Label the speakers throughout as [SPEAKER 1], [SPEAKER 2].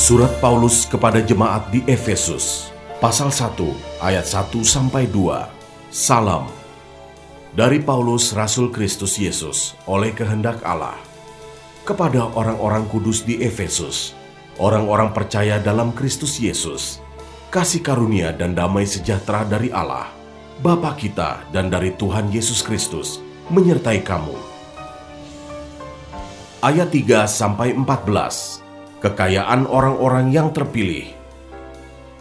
[SPEAKER 1] Surat Paulus kepada jemaat di Efesus, pasal 1, ayat 1-2. Salam. Dari Paulus, Rasul Kristus Yesus, oleh kehendak Allah. Kepada orang-orang kudus di Efesus, orang-orang percaya dalam Kristus Yesus, kasih karunia dan damai sejahtera dari Allah, Bapa kita dan dari Tuhan Yesus Kristus, menyertai kamu. Ayat 3-14. Kekayaan orang-orang yang terpilih.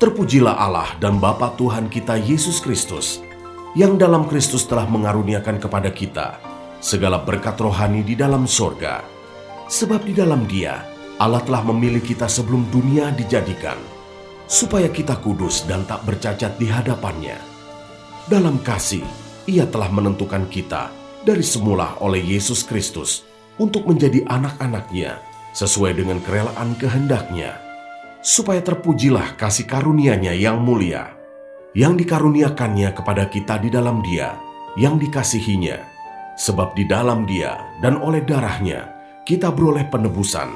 [SPEAKER 1] Terpujilah Allah dan Bapa Tuhan kita Yesus Kristus, yang dalam Kristus telah mengaruniakan kepada kita segala berkat rohani di dalam sorga. Sebab di dalam Dia, Allah telah memilih kita sebelum dunia dijadikan, supaya kita kudus dan tak bercacat di hadapan-Nya. Dalam kasih, Ia telah menentukan kita dari semula oleh Yesus Kristus untuk menjadi anak-anak-Nya, sesuai dengan kerelaan kehendak-Nya, supaya terpujilah kasih karunia-Nya yang mulia, yang dikaruniakannya kepada kita di dalam Dia, yang dikasihinya. Sebab di dalam Dia dan oleh darah-Nya, kita beroleh penebusan,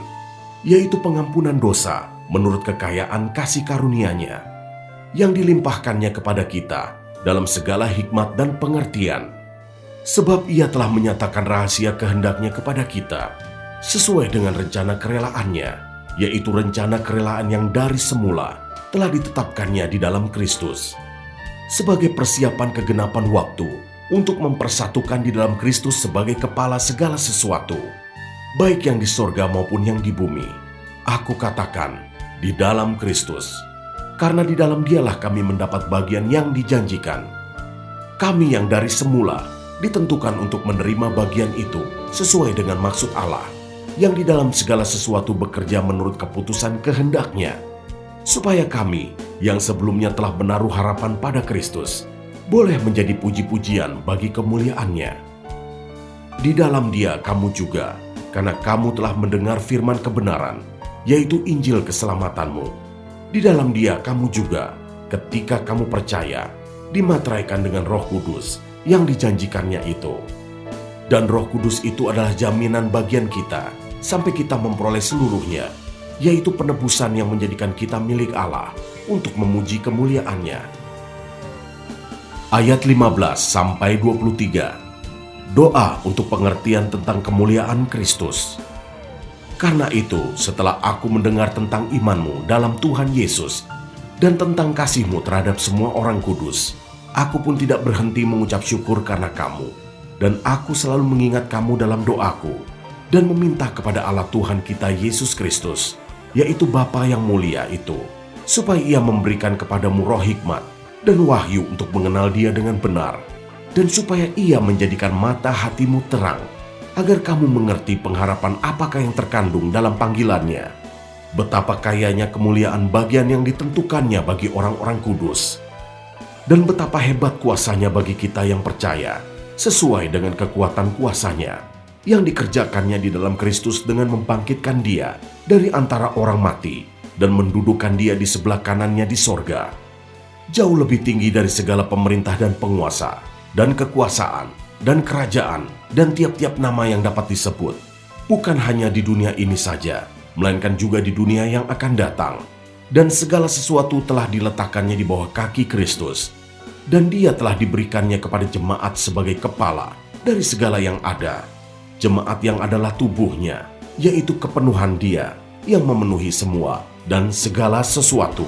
[SPEAKER 1] yaitu pengampunan dosa menurut kekayaan kasih karunia-Nya, yang dilimpahkannya kepada kita dalam segala hikmat dan pengertian. Sebab Ia telah menyatakan rahasia kehendak-Nya kepada kita, sesuai dengan rencana kerelaannya, yaitu rencana kerelaan yang dari semula telah ditetapkannya di dalam Kristus, sebagai persiapan kegenapan waktu untuk mempersatukan di dalam Kristus sebagai kepala segala sesuatu, baik yang di sorga maupun yang di bumi. Aku katakan, di dalam Kristus, karena di dalam Dialah kami mendapat bagian yang dijanjikan. Kami yang dari semula ditentukan untuk menerima bagian itu sesuai dengan maksud Allah, yang di dalam segala sesuatu bekerja menurut keputusan kehendak-Nya, supaya kami yang sebelumnya telah menaruh harapan pada Kristus, boleh menjadi puji-pujian bagi kemuliaan-Nya. Di dalam Dia kamu juga, karena kamu telah mendengar firman kebenaran, yaitu Injil keselamatanmu. Di dalam Dia kamu juga, ketika kamu percaya, dimateraikan dengan Roh Kudus yang dijanjikannya itu. Dan Roh Kudus itu adalah jaminan bagian kita, sampai kita memperoleh seluruhnya, yaitu penebusan yang menjadikan kita milik Allah untuk memuji kemuliaan-Nya. Ayat 15-23. Doa untuk pengertian tentang kemuliaan Kristus. Karena itu, setelah aku mendengar tentang imanmu dalam Tuhan Yesus dan tentang kasihmu terhadap semua orang kudus, aku pun tidak berhenti mengucap syukur karena kamu, dan aku selalu mengingat kamu dalam doaku, dan meminta kepada Allah Tuhan kita Yesus Kristus, yaitu Bapa yang mulia itu, supaya Ia memberikan kepadamu roh hikmat dan wahyu untuk mengenal Dia dengan benar, dan supaya Ia menjadikan mata hatimu terang, agar kamu mengerti pengharapan apakah yang terkandung dalam panggilan-Nya, betapa kayanya kemuliaan bagian yang ditentukannya bagi orang-orang kudus, dan betapa hebat kuasa-Nya bagi kita yang percaya, sesuai dengan kekuatan kuasa-Nya, yang dikerjakannya di dalam Kristus dengan membangkitkan Dia dari antara orang mati dan mendudukkan Dia di sebelah kanannya di sorga, jauh lebih tinggi dari segala pemerintah dan penguasa, dan kekuasaan, dan kerajaan, dan tiap-tiap nama yang dapat disebut, bukan hanya di dunia ini saja, melainkan juga di dunia yang akan datang. Dan segala sesuatu telah diletakkannya di bawah kaki Kristus, dan Dia telah diberikannya kepada jemaat sebagai kepala dari segala yang ada. Jemaat yang adalah tubuhnya, yaitu kepenuhan Dia yang memenuhi semua dan segala sesuatu.